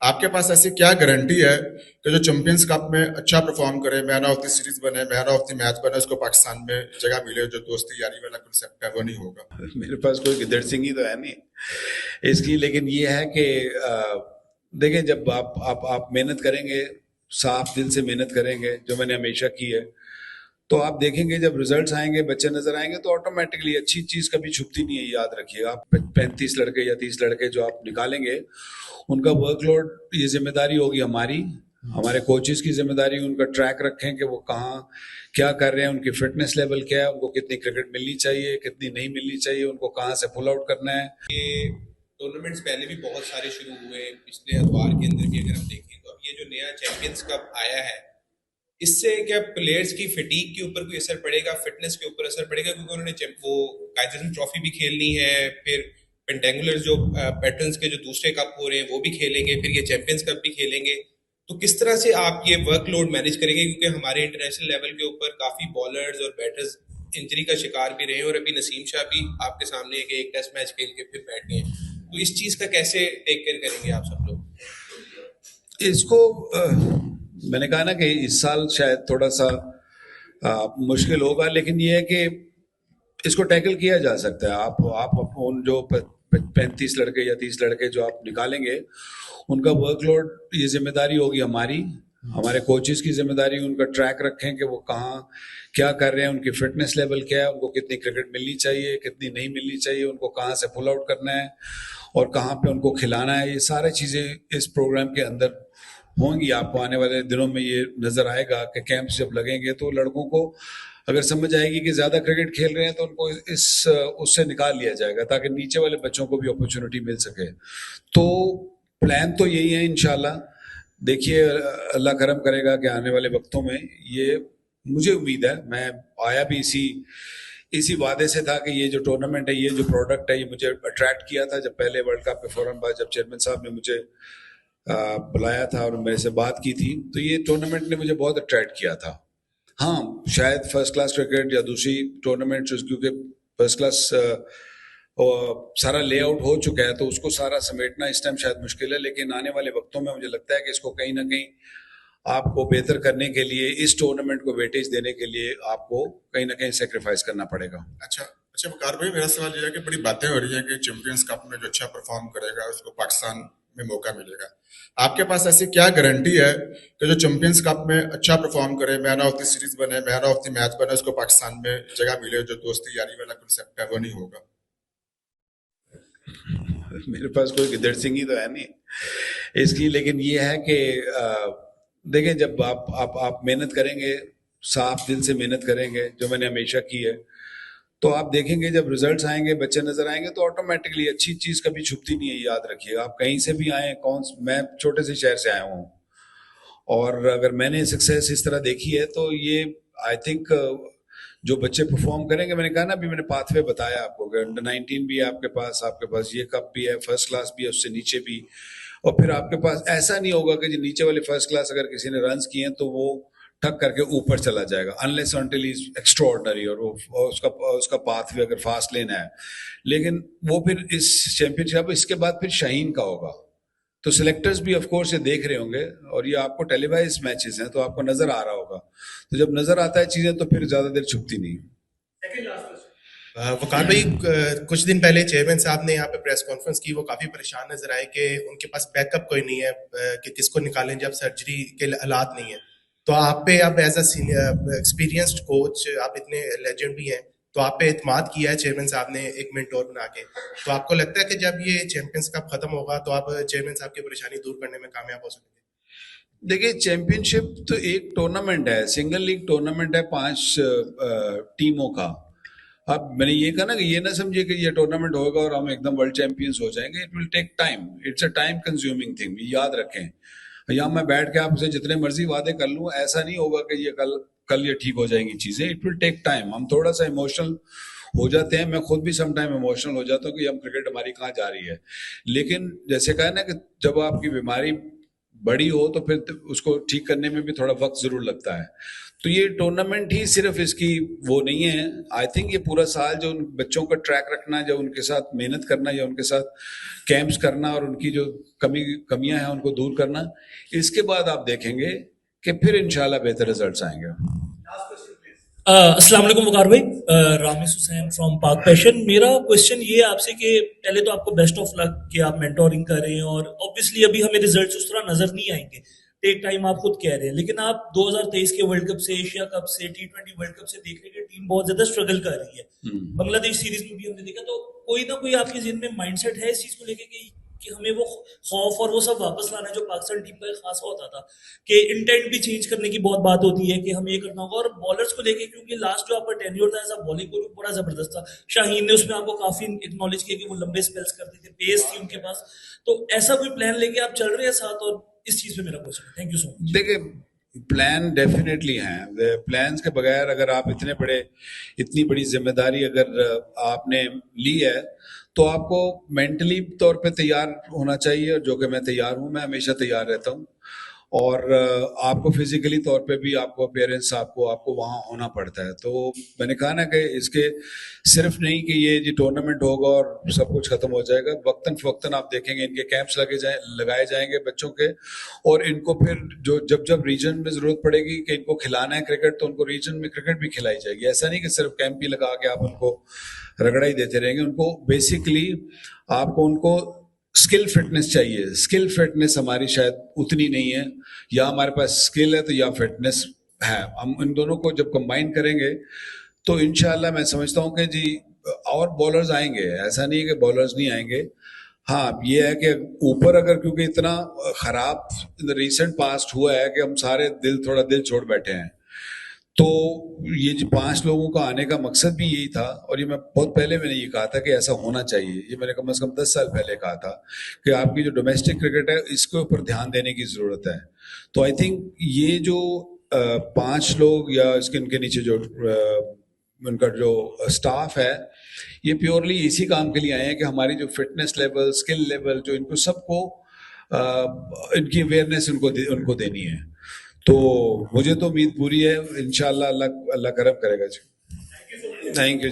آپ کے پاس ایسی کیا گارنٹی ہے کہ جو چیمپئنز کپ میں اچھا پرفارم کرے، مین آف دی سیریز بنے، مین آف دی میچ بنے، اس کو پاکستان میں جگہ ملے؟ جو دوستی یاری والا کنسیپٹ ہے وہ نہیں ہوگا؟ میرے پاس کوئی گدڑ سنگھی تو ہے نہیں اس کی، لیکن یہ ہے کہ دیکھیں جب آپ محنت کریں گے، صاف دل سے محنت کریں گے جو میں نے ہمیشہ کی ہے، تو آپ دیکھیں گے جب ریزلٹس آئیں گے، بچے نظر آئیں گے، تو آٹومیٹکلی اچھی چیز کبھی چھپتی نہیں ہے. یاد رکھیے گا، آپ 35 لڑکے یا 30 لڑکے جو آپ نکالیں گے، ان کا ورک لوڈ، یہ ذمہ داری ہوگی ہماری، ہمارے کوچز کی ذمہ داری، ان کا ٹریک رکھیں کہ وہ کہاں کیا کر رہے ہیں، ان کی فٹنس لیول کیا ہے، ان کو کتنی کرکٹ ملنی چاہیے، کتنی نہیں ملنی چاہیے، ان کو کہاں سے پل آؤٹ کرنا ہے. یہ ٹورنامنٹس پہلے بھی بہت سارے شروع ہوئے پچھلے ادوار کے اندر بھی، اگر ہم دیکھیں تو اب یہ جو نیا چیمپئنز کپ آیا ہے، اس سے کیا پلیئرز کی فٹیگ کے اوپر کوئی اثر پڑے گا، فٹنس کے اوپر اثر پڑے گا؟ کیونکہ انہوں نے وہ کائزن ٹرافی بھی کھیلنی ہے، پھر پینٹینگولر جو پیٹرنز کے جو دوسرے کپ ہو رہے ہیں وہ بھی کھیلیں گے، پھر یہ چیمپئنز کپ بھی کھیلیں گے. تو کس طرح سے آپ یہ ورک لوڈ مینیج کریں گے؟ کیونکہ ہمارے انٹرنیشنل لیول کے اوپر کافی بالرز اور بیٹرز انجری کا شکار بھی رہے ہیں، اور ابھی نسیم شاہ بھی آپ کے سامنے ہے کہ ایک ٹیسٹ میچ کھیل کے پھر بیٹھ گئے ہیں. تو اس چیز کا کیسے ٹیک کیئر کریں گے آپ سب لوگ؟ اس کو میں نے کہا نا کہ اس سال شاید تھوڑا سا مشکل ہوگا، لیکن یہ ہے کہ اس کو ٹیکل کیا جا سکتا ہے. آپ ان جو 35 لڑکے یا 30 لڑکے جو آپ نکالیں گے، ان کا ورک لوڈ، یہ ذمہ داری ہوگی ہماری، ہمارے کوچز کی ذمہ داری، ان کا ٹریک رکھیں کہ وہ کہاں کیا کر رہے ہیں، ان کی فٹنس لیول کیا ہے، ان کو کتنی کرکٹ ملنی چاہیے، کتنی نہیں ملنی چاہیے، ان کو کہاں سے پل آؤٹ کرنا ہے اور کہاں پہ ان کو کھلانا ہے. یہ سارے چیزیں اس پروگرام کے اندر ہوں گی. آپ کو آنے والے دنوں میں یہ نظر آئے گا کہ کیمپس جب لگیں گے تو لڑکوں کو اگر سمجھ آئے گی کہ زیادہ کرکٹ کھیل رہے ہیں تو ان کو اس سے نکال لیا جائے گا تاکہ نیچے والے بچوں کو بھی اپرچونٹی مل سکے. تو پلان تو یہی ہے انشاءاللہ. دیکھیے اللہ کرم کرے گا کہ آنے والے وقتوں میں یہ، مجھے امید ہے، میں آیا بھی اسی وعدے سے تھا کہ یہ جو ٹورنامنٹ ہے، یہ جو پروڈکٹ ہے، یہ مجھے اٹریکٹ کیا تھا جب پہلے ورلڈ کپ کے فوراً بعد جب چیئرمین صاحب نے مجھے بلایا تھا اور میرے سے بات کی تھی، تو یہ ٹورنامنٹ نے مجھے بہت اٹریکٹ کیا تھا. ہاں شاید فرسٹ کلاس کرکٹ یا دوسری ٹورنامنٹ، کیونکہ فرسٹ کلاس سارا لے آؤٹ ہو چکا ہے تو اس کو سارا سمیٹنا اس ٹائم شاید مشکل ہے، لیکن آنے والے وقتوں میں مجھے لگتا ہے کہ اس کو کہیں نہ کہیں آپ کو بہتر کرنے کے لیے، اس ٹورنامنٹ کو ویٹیج دینے کے لیے آپ کو کہیں نہ کہیں سیکریفائز کرنا پڑے گا. اچھا وقار بھائی، میرا سوال یہ ہے کہ بڑی باتیں ہو رہی ہیں کہ چیمپئنز کپ میں جو اچھا پرفارم کرے گا اس کو پاکستان میں موقع ملے گا. آپ کے پاس ایسی کیا گارنٹی ہے کہ جو چیمپئنز کپ میں اچھا پرفارم کرے، مین آف دی سیریز بنے، مین آف دی میچ بنے، اس کو پاکستان میں جگہ ملے؟ جو دوستی یاری والا کنسیپٹ ہے وہ نہیں ہوگا؟ میرے پاس کوئی گدڑ سنگھی تو ہے نہیں اس کی، لیکن یہ ہے کہ دیکھیں جب آپ محنت کریں گے، صاف دل سے محنت کریں گے جو میں نے ہمیشہ کی ہے، تو آپ دیکھیں گے جب ریزلٹس آئیں گے، بچے نظر آئیں گے، تو آٹومیٹکلی اچھی چیز کبھی چھپتی نہیں ہے. یاد رکھیے گا، آپ کہیں سے بھی آئیں، میں چھوٹے سے شہر سے آیا ہوں، اور اگر میں نے سکسیس اس طرح دیکھی ہے تو یہ آئی تھنک جو بچے پرفارم کریں گے، میں نے کہا نا ابھی میں نے پاتھ وے بتایا آپ کو کہ انڈر 19 بھی ہے آپ کے پاس یہ کپ بھی ہے، فرسٹ کلاس بھی ہے، اس سے نیچے بھی، اور پھر آپ کے پاس ایسا نہیں ہوگا کہ جو نیچے والے فرسٹ کلاس اگر کسی نے رنز کیے ہیں تو وہ ٹھک کر کے اوپر چلا جائے گا، unless until is extra ordinary, اور اس کا پاتھ وے اگر فاسٹ لینا ہے. لیکن وہ پھر اس چیمپئن شپ اس کے بعد پھر شاہین کا ہوگا، تو سلیکٹرز بھی آف کورس یہ دیکھ رہے ہوں گے، اور یہ آپ کو ٹیلی وائز میچز ہیں تو آپ کو نظر آ رہا ہوگا. تو جب نظر آتا ہے چیزیں تو پھر زیادہ دیر چھپتی نہیں. وقار بھائی، کچھ دن پہلے چیئرمین صاحب نے یہاں پہ پریس کانفرنس کی، وہ کافی پریشان نظر آئے کہ ان کے پاس بیک اپ کوئی نہیں ہے کہ کس کو نکالیں جب سرجری کے حالات نہیں ہیں. تو آپ پہ اب ایز اے ایکسپیرینسڈ کوچ، آپ اتنے لیجنڈ بھی ہیں، تو آپ پہ اعتماد کیا ہے چیئرمین صاحب نے ایک منٹور بنا کے. تو آپ کو لگتا ہے کہ جب یہ چیمپئنز کپ ختم ہوگا تو آپ چیئرمین صاحب کی پریشانی دور کرنے میں کامیاب ہو سکیں گے؟ دیکھیے چیمپئن شپ تو ایک ٹورنامنٹ ہے، سنگل لیگ ٹورنامنٹ ہے 5 ٹیموں کا. اب میں نے یہ کہا نا کہ یہ نہ سمجھے کہ یہ ٹورنامنٹ ہوگا اور ہم ایک دم ورلڈ چیمپئنز ہو جائیں گے. It will take time, it's a time consuming thing. یاد رکھیں، یہاں میں بیٹھ کے آپ سے جتنے مرضی وعدے کر لوں، ایسا نہیں ہوگا کہ یہ کل یہ ٹھیک ہو جائیں گی چیزیں. It will take time. ہم تھوڑا سا ایموشنل ہو جاتے ہیں، میں خود بھی سم ٹائم ایموشنل ہو جاتا ہوں کہ ہم کرکٹ ہماری کہاں جا رہی ہے. لیکن جیسے کہا نا کہ جب آپ کی بیماری بڑی ہو تو پھر اس کو ٹھیک کرنے میں بھی تھوڑا وقت ضرور لگتا ہے. تو یہ ٹورنامنٹ ہی صرف اس کی وہ نہیں ہے. آئی تھنک یہ پورا سال جو ان بچوں کا ٹریک رکھنا, جو ان کے ساتھ محنت کرنا, یا ان کے ساتھ کیمپس کرنا, اور ان کی جو کمیاں ہیں ان کو دور کرنا, اس کے بعد آپ دیکھیں گے کہ پھر انشاءاللہ بہتر ریزلٹس آئیں گے. السلام علیکم وقار بھائی, رامس حسین فرام پاک پیشن. میرا کوشچن یہ ہے آپ سے کہ پہلے تو آپ کو بیسٹ آف لک کہ آپ مینٹورنگ کر رہے ہیں, اور اوبیسلی ابھی ہمیں ریزلٹس اس طرح نظر نہیں آئیں گے, ٹیک ٹائم آپ خود کہہ رہے ہیں, لیکن آپ 2023 کے ورلڈ کپ سے, ایشیا کپ سے, T20 ورلڈ کپ سے دیکھ رہے ہیں کہ ٹیم بہت زیادہ اسٹرگل کر رہی ہے. بنگلہ دیش سیریز میں بھی ہم نے دیکھا, تو کوئی نہ کوئی آپ کے ذہن میں مائنڈ سیٹ ہے اس چیز کو لے کے کہ ہمیں وہ خوف اور وہ سب واپس لانا ہے جو پاکستان ٹیم کا ایک خاصا ہوتا تھا, کہ انٹینٹ بھی چینج کرنے کی بہت بات ہوتی ہے کہ ہمیں یہ کرنا ہوگا. اور بالرز کو لے کے, کیونکہ لاسٹ جو آپ کا ٹینیور تھا ایز اے بالنگ کوچ بڑا زبردست تھا, شاہین نے اس میں آپ کو کافی اکنالج کیا کہ وہ لمبے اسپیلس کرتے تھے, پیس تھی ان کے پاس, تو ایسا کوئی پلان لے کے آپ چل رہے ہیں ساتھ, اور اس چیز پہ میرا کوشچن ہے. تھینک یو سو مچ. دیکھیں پلان ڈیفینیٹلی ہیں. پلانس کے بغیر اگر آپ اتنی بڑی ذمہ داری اگر آپ نے لی ہے تو آپ کو مینٹلی طور پہ تیار ہونا چاہیے, جو کہ میں تیار ہوں, میں ہمیشہ تیار رہتا ہوں. اور آپ کو فزیکلی طور پہ بھی آپ کو اپیئرنس آپ کو وہاں ہونا پڑتا ہے. تو میں نے کہا نا کہ اس کے صرف نہیں کہ یہ جی ٹورنامنٹ ہوگا اور سب کچھ ختم ہو جائے گا. وقتاً فوقتاً آپ دیکھیں گے ان کے کیمپس لگائے جائیں گے بچوں کے, اور ان کو پھر جب ریجن میں ضرورت پڑے گی کہ ان کو کھلانا ہے کرکٹ, تو ان کو ریجن میں کرکٹ بھی کھلائی جائے گی. ایسا نہیں کہ صرف کیمپ ہی لگا کے آپ ان کو رگڑا ہی دیتے رہیں گے. ان کو بیسکلی آپ کو ان کو اسکل فٹنس چاہیے. اسکل فٹنس ہماری شاید اتنی نہیں ہے, یا ہمارے پاس اسکل ہے تو یا فٹنس ہے. ہم ان دونوں کو جب کمبائن کریں گے تو انشاءاللہ میں سمجھتا ہوں کہ جی اور بالرز آئیں گے, ایسا نہیں ہے کہ بالرز نہیں آئیں گے. ہاں یہ ہے کہ اوپر اگر کیونکہ اتنا خراب ریسنٹ پاسٹ ہوا ہے کہ ہم سارے تھوڑا دل چھوڑ بیٹھے ہیں, تو یہ جو 5 لوگوں کا آنے کا مقصد بھی یہی تھا. اور یہ میں بہت پہلے میں نے یہ کہا تھا کہ ایسا ہونا چاہیے, یہ میں نے کم از کم 10 سال پہلے کہا تھا کہ آپ کی جو ڈومیسٹک کرکٹ ہے اس کے اوپر دھیان دینے کی ضرورت ہے. تو آئی تھنک یہ جو 5 لوگ یا ان کے نیچے جو ان کا جو اسٹاف ہے, یہ پیورلی اسی کام کے لیے آئے ہیں کہ ہماری جو فٹنس لیول, اسکل لیول, جو ان کو سب کو ان کی اویئرنیس ان کو دینی ہے. تو مجھے تو امید پوری ہے, انشاءاللہ اللہ کرم کرے گا. جی تھینک یو.